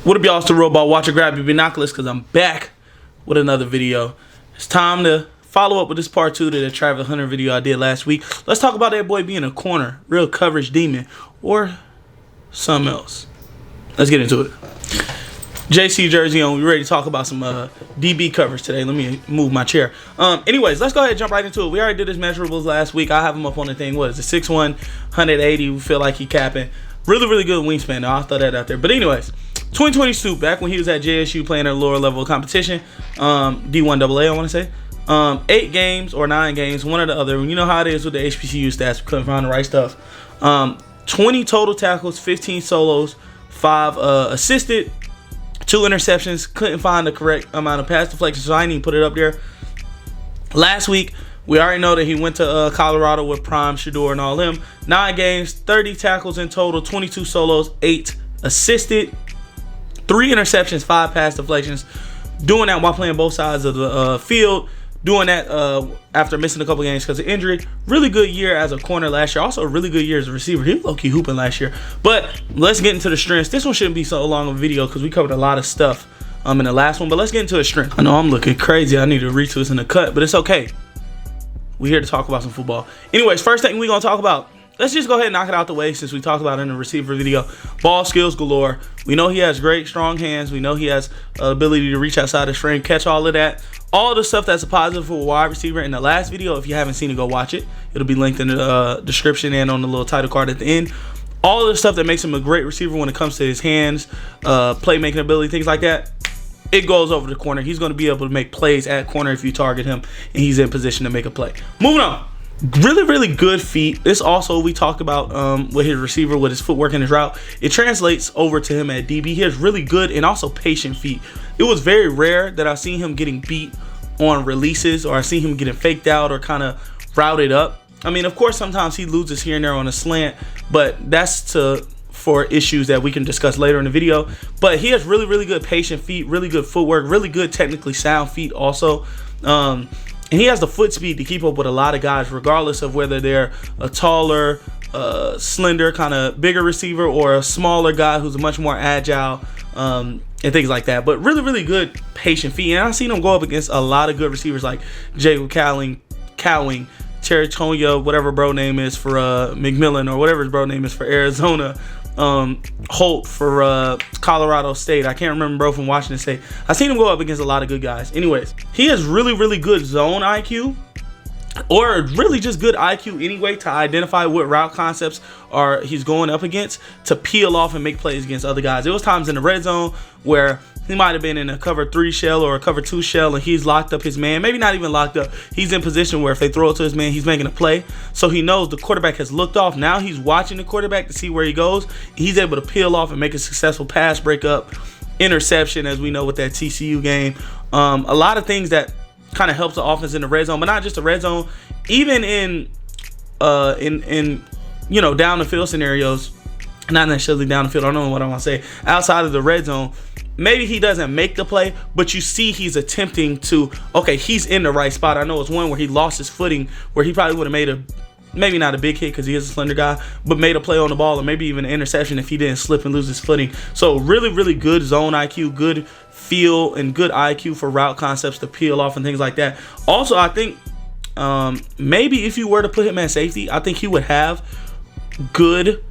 What up, y'all? It's the Robot Watcher. Grab your binoculars because I'm back with another video. It's time to follow up with this part 2 to the Travis Hunter video I did last week. Let's talk about that boy being a corner, real coverage demon, or something else. Let's get into it. JC jersey on. We ready to talk about some DB coverage today. Let me move my chair. Anyways, let's go ahead and jump right into it. We already did his measurables last week. I have him up on the thing. What is it? 6'1", 180. We feel like he capping. Really good wingspan, though. I'll throw that out there. But anyways, 2020 suit, back when he was at JSU playing at a lower level of competition, D1AA, I want to say. 8 games or 9 games, one or the other. You know how it is with the HBCU stats. We couldn't find the right stuff. 20 total tackles, 15 solos, 5 assisted, 2 interceptions. Couldn't find the correct amount of pass deflections, so I didn't even put it up there. Last week, we already know that he went to Colorado with Prime, Shador, and all them. 9 games, 30 tackles in total, 22 solos, 8 assisted, 3 interceptions, 5 pass deflections. Doing that while playing both sides of the field. Doing that after missing a couple games because of injury. Really good year as a corner last year. Also a really good year as a receiver. He was low-key hooping last year. But let's get into the strengths. This one shouldn't be so long of a video because we covered a lot of stuff in the last one. But let's get into the strength. I know I'm looking crazy. I need to reach this in the cut, but it's okay. We're here to talk about some football. Anyways, first thing we're going to talk about, let's just go ahead and knock it out the way since we talked about it in the receiver video. Ball skills galore. We know he has great, strong hands. We know he has ability to reach outside his frame, catch all of that. All the stuff that's a positive for a wide receiver in the last video. If you haven't seen it, go watch it. It'll be linked in the description and on the little title card at the end. All of the stuff that makes him a great receiver when it comes to his hands, playmaking ability, things like that. It goes over the corner. He's going to be able to make plays at corner if you target him and he's in position to make a play. Moving on. Really good feet. This also we talked about with his receiver, with his footwork and his route. It translates over to him at DB. He has really good and also patient feet. It was very rare that I've seen him getting beat on releases, or I see him getting faked out or kind of routed up. I mean, of course, sometimes he loses here and there on a slant, but that's for issues that we can discuss later in the video. But he has really good patient feet, really good footwork, really good technically sound feet also. And he has the foot speed to keep up with a lot of guys, regardless of whether they're a taller, slender, kind of bigger receiver, or a smaller guy who's much more agile, and things like that. But really good patient feet. And I've seen him go up against a lot of good receivers like Jacob Cowing, Terrell, whatever bro name is for McMillan, or whatever his bro name is for Arizona. Holt for Colorado State. I can't remember bro from Washington State. I've seen him go up against a lot of good guys. Anyways, he has really good zone IQ, or really just good IQ anyway, to identify what route concepts he's going up against, to peel off and make plays against other guys. There was times in the red zone where he might have been in a cover 3 shell or a cover 2 shell, and he's locked up his man. Maybe not even locked up. He's in position where if they throw it to his man, he's making a play. So he knows the quarterback has looked off. Now he's watching the quarterback to see where he goes. He's able to peel off and make a successful pass breakup, interception, as we know with that TCU game. A lot of things that kind of helps the offense in the red zone, but not just the red zone. Even in you know, down the field scenarios, not necessarily down the field. I don't know what I want to say. Outside of the red zone, maybe he doesn't make the play, but you see he's attempting to. Okay, he's in the right spot. I know it's one where he lost his footing, where he probably would have made maybe not a big hit because he is a slender guy, but made a play on the ball, or maybe even an interception if he didn't slip and lose his footing. So really good zone IQ, good feel, and good IQ for route concepts to peel off and things like that. Also, I think maybe if you were to put him at safety, I think he would have good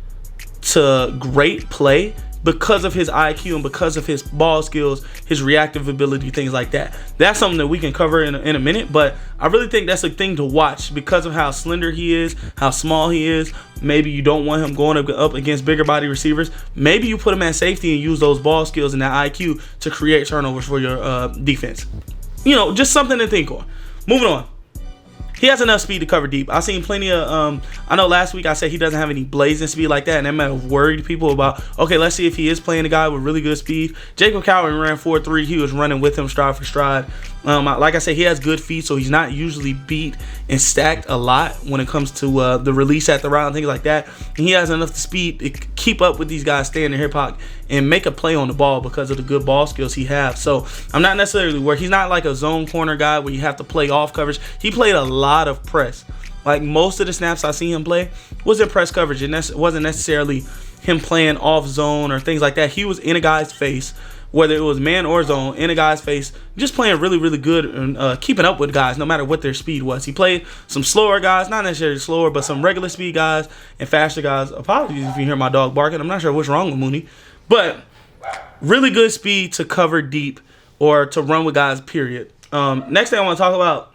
to great play because of his IQ and because of his ball skills, his reactive ability, things like that. That's something that we can cover in a minute, but I really think that's a thing to watch because of how slender he is, how small he is. Maybe you don't want him going up against bigger body receivers. Maybe you put him at safety and use those ball skills and that IQ to create turnovers for your defense. You know, just something to think on. Moving on. He has enough speed to cover deep. I've seen plenty of, I know last week I said he doesn't have any blazing speed like that, and that might have worried people about, okay, let's see if he is playing a guy with really good speed. Jacob Cowing ran 4.3. He was running with him stride for stride. Like I said, he has good feet, so he's not usually beat and stacked a lot when it comes to the release at the route and things like that. And he has enough speed to keep up with these guys, stay in the hip pocket, and make a play on the ball because of the good ball skills he has. So I'm not necessarily worried. He's not like a zone corner guy where you have to play off coverage. He played a lot of press. Like most of the snaps I see him play was in press coverage, and that wasn't necessarily him playing off zone or things like that. He was in a guy's face, whether it was man or zone, in a guy's face, just playing really, really good and keeping up with guys no matter what their speed was. He played some slower guys, not necessarily slower, but some regular speed guys and faster guys. Apologies if you hear my dog barking. I'm not sure what's wrong with Mooney. But really good speed to cover deep or to run with guys, period. Next thing I want to talk about,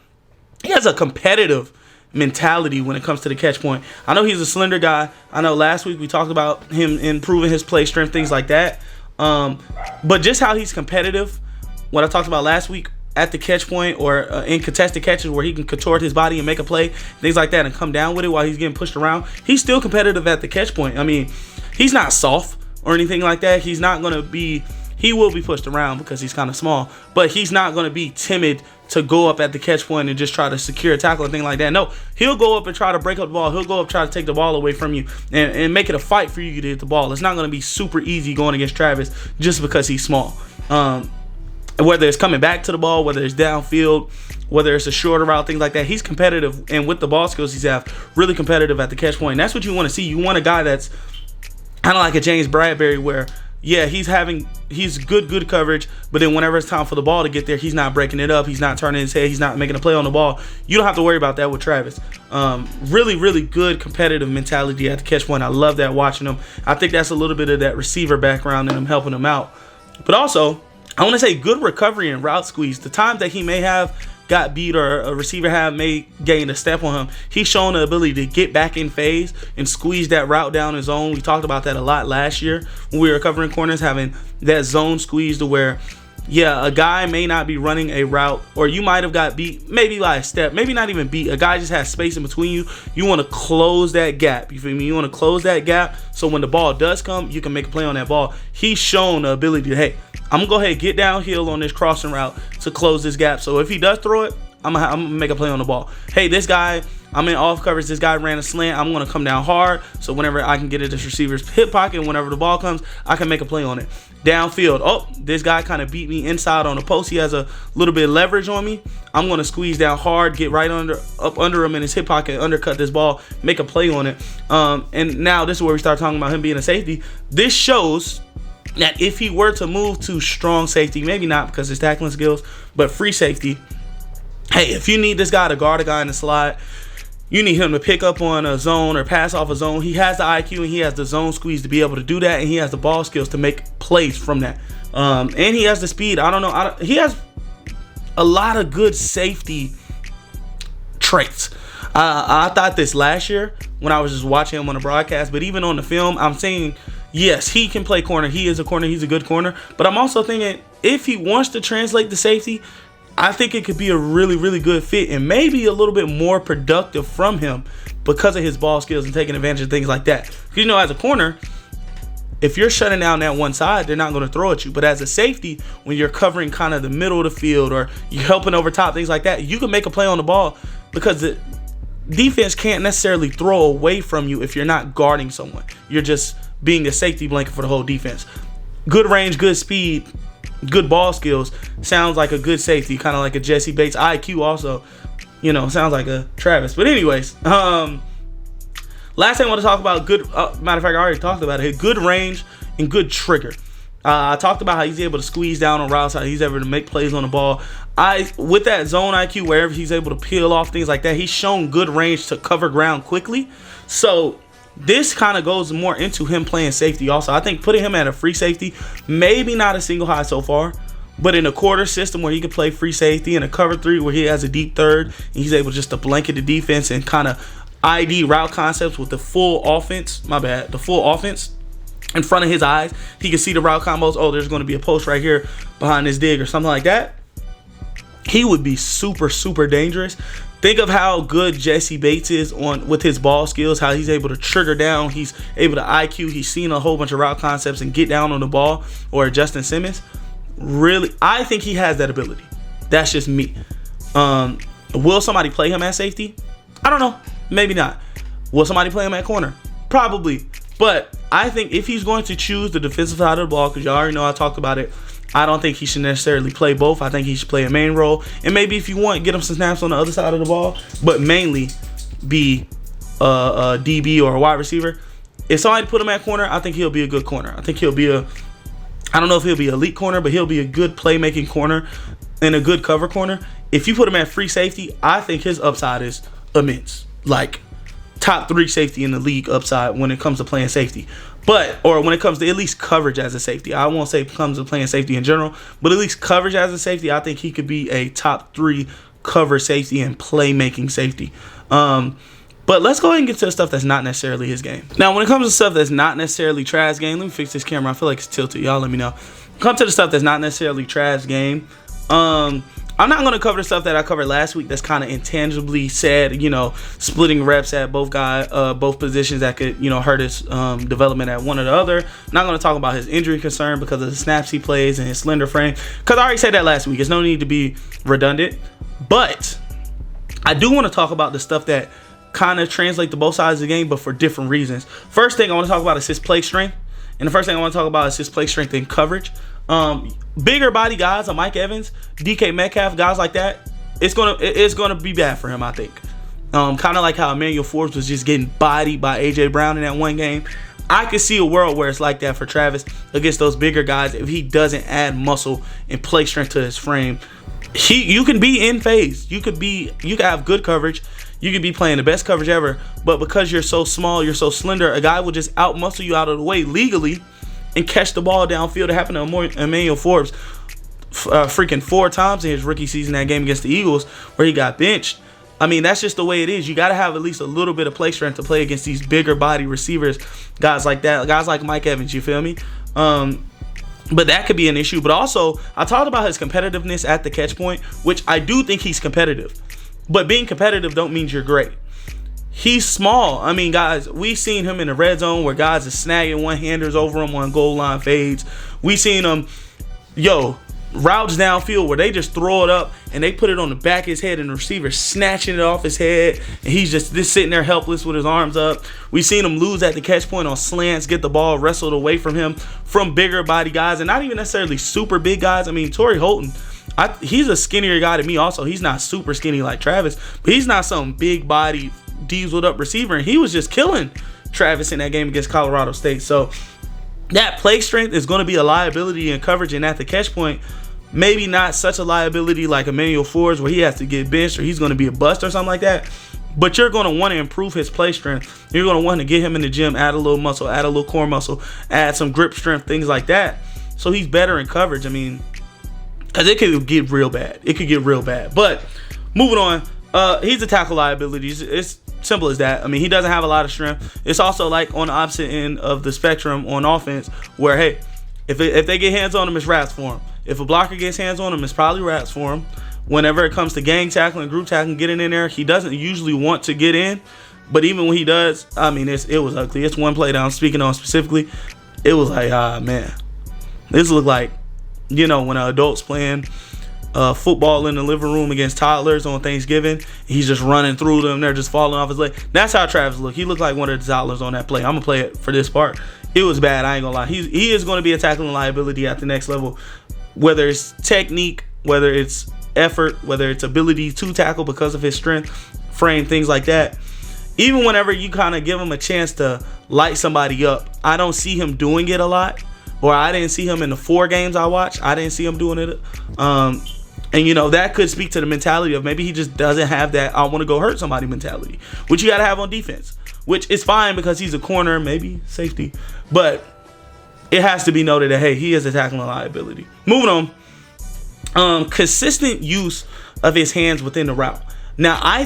he has a competitive mentality when it comes to the catch point. I know he's a slender guy. I know last week we talked about him improving his play strength, things like that. But just how he's competitive, what I talked about last week at the catch point or in contested catches where he can contort his body and make a play, things like that, and come down with it while he's getting pushed around. He's still competitive at the catch point. I mean, he's not soft or anything like that. He's not going to be, he will be pushed around because he's kind of small, but he's not going to be timid to go up at the catch point and just try to secure a tackle and thing like that. No, he'll go up and try to break up the ball. He'll go up, try to take the ball away from you and make it a fight for you to hit the ball. It's not going to be super easy going against Travis just because he's small. Whether it's coming back to the ball, whether it's downfield, whether it's a shorter route, things like that, he's competitive, and with the ball skills he's have, really competitive at the catch point. And that's what you want to see. You want a guy that's kind of like a James Bradbury where, yeah, he's good coverage, but then whenever it's time for the ball to get there, he's not breaking it up, he's not turning his head, he's not making a play on the ball. You don't have to worry about that with Travis. Really, really good competitive mentality at the catch point. I love that watching him. I think that's a little bit of that receiver background and him helping him out. But also, I want to say good recovery and route squeeze. The times that he may have got beat or a receiver may gain a step on him, he's shown the ability to get back in phase and squeeze that route down his zone. We talked about that a lot last year when we were covering corners, having that zone squeeze to where, yeah, a guy may not be running a route, or you might have got beat maybe by a step, maybe not even beat. A guy just has space in between you. You want to close that gap. You feel me? You want to close that gap so when the ball does come, you can make a play on that ball. He's shown the ability to, hey, I'm going to go ahead and get downhill on this crossing route to close this gap. So if he does throw it, I'm going to make a play on the ball. Hey, this guy, I'm in off coverage. This guy ran a slant. I'm going to come down hard. So whenever I can get at this receiver's hip pocket, whenever the ball comes, I can make a play on it. Downfield, oh, this guy kind of beat me inside on the post. He has a little bit of leverage on me. I'm going to squeeze down hard, get right up under him in his hip pocket, undercut this ball, make a play on it. And now this is where we start talking about him being a safety. This shows that if he were to move to strong safety, maybe not because his tackling skills, but free safety, hey, if you need this guy to guard a guy in the slot, you need him to pick up on a zone or pass off a zone, he has the IQ and he has the zone squeeze to be able to do that, and he has the ball skills to make plays from that. And he has the speed. I don't know. He has a lot of good safety traits. I thought this last year when I was just watching him on the broadcast, but even on the film, I'm saying, yes, he can play corner. He is a corner. He's a good corner. But I'm also thinking if he wants to translate the safety, I think it could be a really, really good fit and maybe a little bit more productive from him because of his ball skills and taking advantage of things like that. Because, you know, as a corner, if you're shutting down that one side, they're not going to throw at you. But as a safety, when you're covering kind of the middle of the field or you're helping over top, things like that, you can make a play on the ball because the defense can't necessarily throw away from you if you're not guarding someone. You're just being a safety blanket for the whole defense. Good range, good speed, good ball skills. Sounds like a good safety, kind of like a Jesse Bates. IQ also, you know, sounds like a Travis. But anyways, last thing I want to talk about, good, matter of fact, I already talked about it, good range and good trigger. I talked about how he's able to squeeze down on routes, how he's able to make plays on the ball. With that zone IQ, wherever he's able to peel off, things like that, he's shown good range to cover ground quickly. So this kind of goes more into him playing safety also. I think putting him at a free safety, maybe not a single high so far, but in a quarter system where he can play free safety, in a cover three where he has a deep third, and he's able just to blanket the defense and kind of ID route concepts with the full offense, the full offense in front of his eyes. He can see the route combos. Oh, there's going to be a post right here behind this dig or something like that. He would be super, super dangerous. Think of how good Jesse Bates is with his ball skills, how he's able to trigger down, he's able to IQ, he's seen a whole bunch of route concepts and get down on the ball, or Justin Simmons. Really, I think he has that ability. That's just me. Will somebody play him at safety? I don't know. Maybe not. Will somebody play him at corner? Probably. But I think if he's going to choose the defensive side of the ball, because y'all already know I talked about it, I don't think he should necessarily play both. I think he should play a main role. And maybe if you want, get him some snaps on the other side of the ball, but mainly be a DB or a wide receiver. if somebody put him at corner, I think he'll be a good corner. I think he'll be I don't know if he'll be elite corner, but he'll be a good playmaking corner and a good cover corner. If you put him at free safety, I think his upside is immense. Like top 3 safety in the league upside when it comes to playing safety. Or when it comes to at least coverage as a safety. I won't say it comes to playing safety in general, but at least coverage as a safety, I think he could be a top 3 cover safety and playmaking safety. But let's go ahead and get to the stuff that's not necessarily his game. Now, when it comes to stuff that's not necessarily Trav's game, let me fix this camera. I feel like it's tilted. Y'all let me know. Come to the stuff that's not necessarily Trav's game. I'm not going to cover the stuff that I covered last week that's kind of intangibly sad, you know, splitting reps at both positions that could, you know, hurt his development at one or the other. Not going to talk about his injury concern because of the snaps he plays and his slender frame, because I already said that last week. There's no need to be redundant. But I do want to talk about the stuff that kind of translate to both sides of the game, but for different reasons. First thing I want to talk about is his play strength. And the first thing I want to talk about is his play strength and coverage. Bigger body guys like Mike Evans, DK Metcalf, guys like that, it's gonna be bad for him, I think. Kind of like how Emmanuel Forbes was just getting bodied by AJ Brown in that one game. I could see a world where it's like that for Travis against those bigger guys if he doesn't add muscle and play strength to his frame. You can be in phase. You could have good coverage. You could be playing the best coverage ever, but because you're so small, you're so slender, a guy will just out-muscle you out of the way legally and catch the ball downfield. It happened to Emmanuel Forbes freaking 4 times in his rookie season, that game against the Eagles where he got benched. I mean, that's just the way it is. You got to have at least a little bit of play strength to play against these bigger body receivers, guys like that, guys like Mike Evans, you feel me? But that could be an issue. But also, I talked about his competitiveness at the catch point, which I do think he's competitive. But being competitive don't mean you're great. He's small. I mean, guys, we've seen him in the red zone where guys are snagging one-handers over him on goal line fades. We've seen him, routes downfield where they just throw it up and they put it on the back of his head and the receiver snatching it off his head and he's just sitting there helpless with his arms up. We've seen him lose at the catch point on slants, get the ball wrestled away from him from bigger body guys and not even necessarily super big guys. I mean, Torrey Holton, he's a skinnier guy to me also. He's not super skinny like Travis, but he's not some big body dieseled up receiver, and he was just killing Travis in that game against Colorado State. So that play strength is going to be a liability in coverage and at the catch point. Maybe not such a liability like Emmanuel Forbes where he has to get benched or he's going to be a bust or something like that. But you're going to want to improve his play strength. You're going to want to get him in the gym, add a little muscle, add a little core muscle, add some grip strength, things like that. So he's better in coverage. I mean, because it could get real bad. It could get real bad. But moving on, he's a tackle liability. It's simple as that. I mean, he doesn't have a lot of strength. It's also like on the opposite end of the spectrum on offense where, hey, if they get hands on him, it's wraps for him. If a blocker gets hands on him, it's probably wraps for him. Whenever it comes to gang tackling, group tackling, getting in there, he doesn't usually want to get in. But even when he does, I mean, it was ugly. It's one play that I'm speaking on specifically. It was like, man, this looked like, when adults playing football in the living room against toddlers on Thanksgiving. He's just running through them. They're just falling off his leg. That's how Travis looked. He looked like one of the toddlers on that play. I'm going to play it for this part. It was bad. I ain't going to lie. He is going to be a tackling liability at the next level, whether it's technique, whether it's effort, whether it's ability to tackle because of his strength, frame, things like that. Even whenever you kind of give him a chance to light somebody up, I don't see him doing it a lot. Or I didn't see him in the 4 games I watched. I didn't see him doing it. And, that could speak to the mentality of maybe he just doesn't have that I want to go hurt somebody mentality, which you got to have on defense, which is fine because he's a corner, maybe safety. But it has to be noted that, hey, he is a tackling liability. Moving on. Consistent use of his hands within the route. Now, I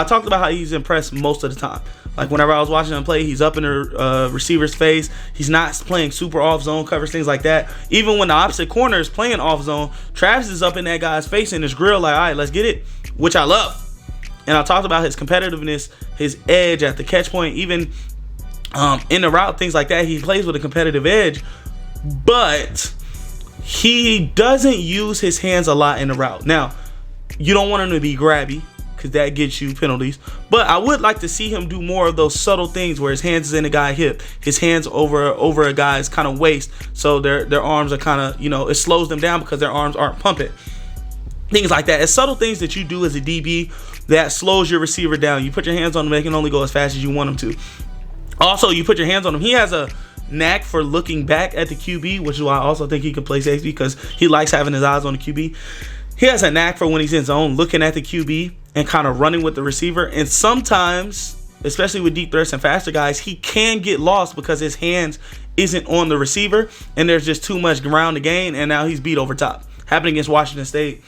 talked about how he's impressed most of the time. Like whenever I was watching him play, he's up in the receiver's face. He's not playing super off-zone covers, things like that. Even when the opposite corner is playing off-zone, Travis is up in that guy's face in his grill like, all right, let's get it, which I love. And I talked about his competitiveness, his edge at the catch point, even in the route, things like that. He plays with a competitive edge, but he doesn't use his hands a lot in the route. Now, you don't want him to be grabby, because that gets you penalties. But I would like to see him do more of those subtle things where his hands is in a guy's hip, his hands over a guy's kind of waist, so their arms are kind of, it slows them down because their arms aren't pumping. Things like that. It's subtle things that you do as a DB that slows your receiver down. You put your hands on them, they can only go as fast as you want them to. Also, you put your hands on him. He has a knack for looking back at the QB, which is why I also think he can play safety, because he likes having his eyes on the QB. He has a knack for when he's in zone, looking at the QB and kind of running with the receiver. And sometimes, especially with deep threats and faster guys, he can get lost because his hands isn't on the receiver and there's just too much ground to gain, and now he's beat over top. Happened against Washington State.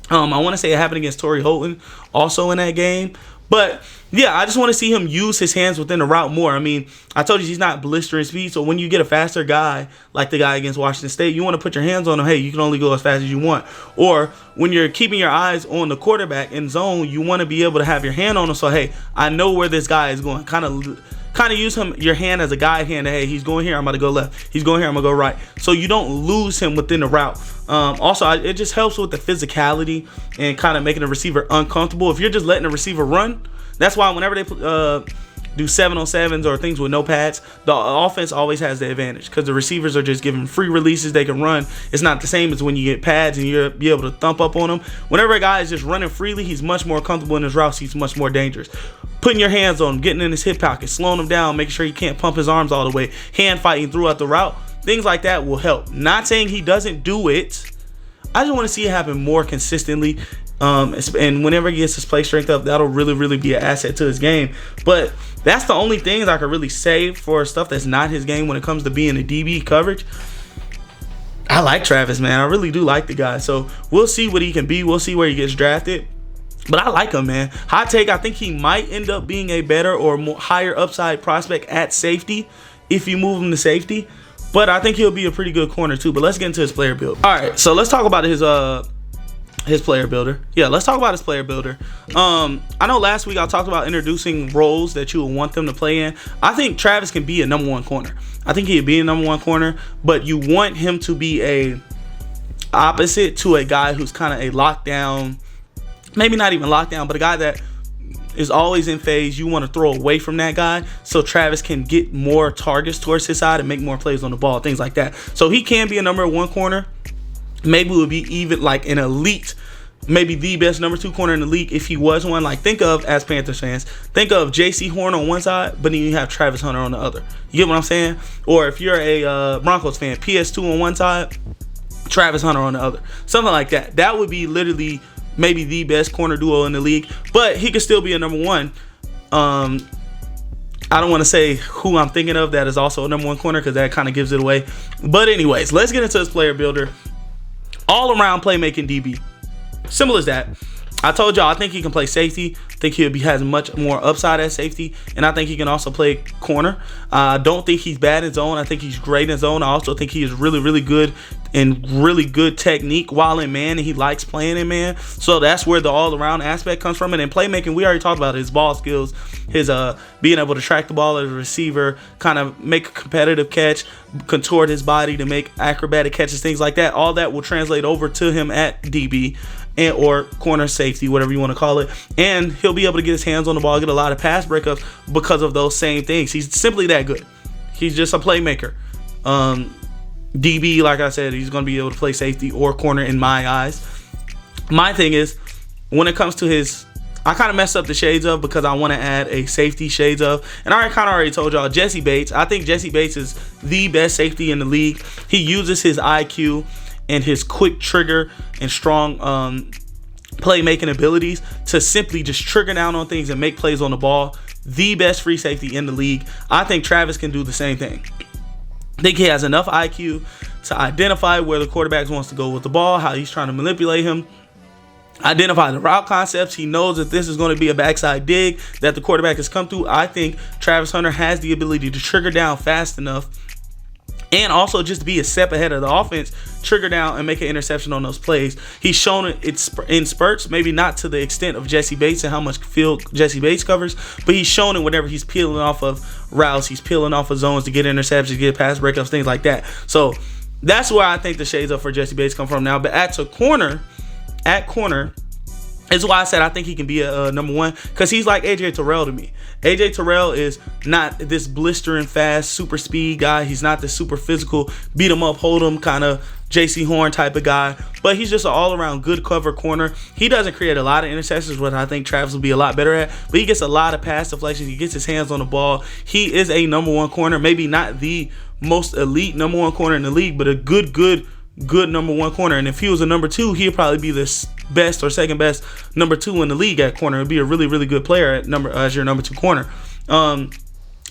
I want to say it happened against Torrey Holton also in that game. But yeah, I just want to see him use his hands within the route more. I mean, I told you he's not blistering speed. So when you get a faster guy like the guy against Washington State, you want to put your hands on him. Hey, you can only go as fast as you want. Or when you're keeping your eyes on the quarterback in zone, you want to be able to have your hand on him. So, hey, I know where this guy is going. Kind of use your hand as a guide hand. Hey, he's going here, I'm about to go left. He's going here, I'm going to go right. So you don't lose him within the route. Also, it just helps with the physicality and kind of making the receiver uncomfortable. If you're just letting the receiver run, that's why whenever they do 7-on-7s or things with no pads, the offense always has the advantage because the receivers are just giving free releases they can run. It's not the same as when you get pads and you're be able to thump up on them. Whenever a guy is just running freely, he's much more comfortable in his routes. He's much more dangerous. Putting your hands on him, getting in his hip pocket, slowing him down, making sure he can't pump his arms all the way, hand fighting throughout the route, things like that will help. Not saying he doesn't do it. I just want to see it happen more consistently. And whenever he gets his play strength up, that'll really, really be an asset to his game. But that's the only things I could really say for stuff that's not his game when it comes to being a DB coverage. I like Travis, man. I really do like the guy. So we'll see what he can be. We'll see where he gets drafted. But I like him, man. Hot take, I think he might end up being a better or more higher upside prospect at safety if you move him to safety. But I think he'll be a pretty good corner too. But let's get into his player build. All right, so let's talk about his player builder. Yeah, let's talk about his player builder. I know last week I talked about introducing roles that you would want them to play in. I think Travis can be a number one corner. I think he'd be a number one corner, but you want him to be a opposite to a guy who's kind of a lockdown, maybe not even lockdown, but a guy that is always in phase. You want to throw away from that guy so Travis can get more targets towards his side and make more plays on the ball, things like that. So he can be a number one corner. Maybe it would be even like an elite, maybe the best number two corner in the league if he was one. Like, think of, as Panthers fans, think of J.C. Horn on one side, but then you have Travis Hunter on the other. You get what I'm saying? Or if you're a Broncos fan, Pt2 on one side, Travis Hunter on the other. Something like that. That would be literally maybe the best corner duo in the league. But he could still be a number one. I don't want to say who I'm thinking of that is also a number one corner because that kind of gives it away. But anyways, let's get into his player builder. All around playmaking DB. Simple as that. I told y'all I think he can play safety. I think has much more upside at safety. And I think he can also play corner. I don't think he's bad in zone. I think he's great in zone. I also think he is really, really good and really good technique while in man. And he likes playing in man. So that's where the all-around aspect comes from. And in playmaking, we already talked about his ball skills. His being able to track the ball as a receiver, kind of make a competitive catch, contort his body to make acrobatic catches, things like that. All that will translate over to him at DB. And or corner safety, whatever you want to call it. And he'll be able to get his hands on the ball, get a lot of pass breakups because of those same things. He's simply that good. He's just a playmaker. DB, like I said, he's going to be able to play safety or corner in my eyes. My thing is, when it comes to his, I kind of messed up the shades of because I want to add a safety shades of. And I kind of already told y'all, Jesse Bates. I think Jesse Bates is the best safety in the league. He uses his IQ and his quick trigger and strong playmaking abilities to simply just trigger down on things and make plays on the ball. The best free safety in the league. I think Travis can do the same thing. I think he has enough IQ to identify where the quarterback wants to go with the ball, how he's trying to manipulate him, identify the route concepts. He knows that this is going to be a backside dig that the quarterback has come through. I think Travis Hunter has the ability to trigger down fast enough and also just be a step ahead of the offense, trigger down and make an interception on those plays. He's shown it in spurts, maybe not to the extent of Jesse Bates and how much field Jesse Bates covers, but he's shown it whenever he's peeling off of routes, he's peeling off of zones to get interceptions, get pass breakups, things like that. So that's where I think the shades up for Jesse Bates come from now. But at corner, It's why I said I think he can be a number one, because he's like AJ Terrell to me. AJ Terrell is not this blistering fast super speed guy. He's not this super physical beat him up, hold him kind of JC Horn type of guy, but he's just an all-around good cover corner. He doesn't create a lot of interceptions, what I think Travis will be a lot better at, but he gets a lot of pass deflections. He gets his hands on the ball. He is a number one corner, maybe not the most elite number one corner in the league, but a good number one corner. And if he was a number two, he'd probably be the best or second best number two in the league at corner. It'd be a really good player at as your number two corner.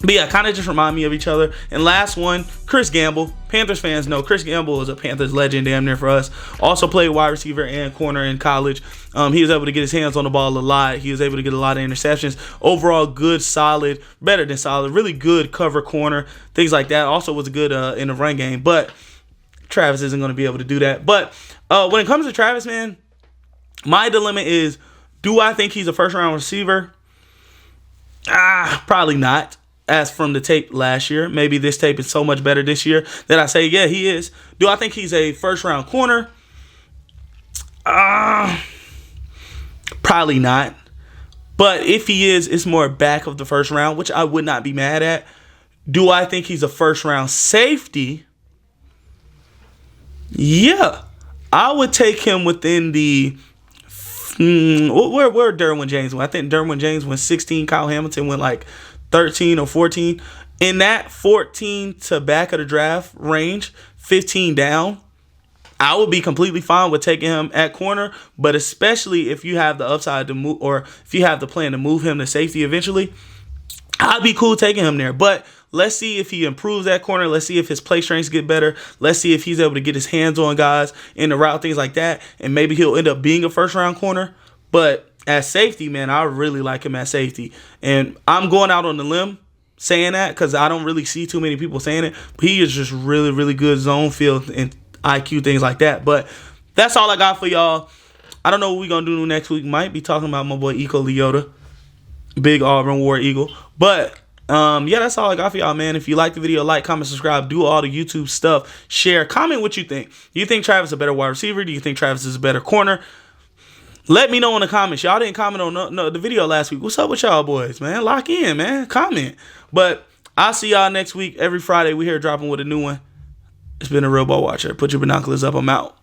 But yeah, kind of just remind me of each other. And last one, Chris Gamble. Panthers fans know Chris Gamble is a Panthers legend damn near for us. Also played wide receiver and corner in college. He was able to get his hands on the ball a lot. He was able to get a lot of interceptions. Overall, good, solid, better than solid, really good cover corner, things like that. Also was good in the run game. But Travis isn't going to be able to do that. But when it comes to Travis, man, my dilemma is, do I think he's a first-round receiver? Probably not. As from the tape last year, maybe this tape is so much better this year that I say, yeah, he is. Do I think he's a first-round corner? Probably not. But if he is, it's more back of the first round, which I would not be mad at. Do I think he's a first-round safety? Yeah, I would take him within the where Derwin James went. I think Derwin James went 16. Kyle Hamilton went like 13 or 14. In that 14 to back of the draft range, 15 down, I would be completely fine with taking him at corner. But especially if you have the upside to move, or if you have the plan to move him to safety eventually, I'd be cool taking him there. But let's see if he improves that corner. Let's see if his play strengths get better. Let's see if he's able to get his hands on guys in the route, things like that. And maybe he'll end up being a first-round corner. But at safety, man, I really like him at safety. And I'm going out on the limb saying that because I don't really see too many people saying it. But he is just really good zone field and IQ, things like that. But that's all I got for y'all. I don't know what we're going to do next week. Might be talking about my boy Iko Leota, big Auburn War Eagle. But yeah, that's all I got for y'all, man. If you like the video, like, comment, subscribe, do all the YouTube stuff, share, comment what you think. Do you think Travis is a better wide receiver? Do you think Travis is a better corner? Let me know in the comments. Y'all didn't comment on the video last week. What's up with y'all boys, man? Lock in, man. Comment. But I'll see y'all next week. Every Friday we here dropping with a new one. It's been a real ball watcher. Put your binoculars up. I'm out.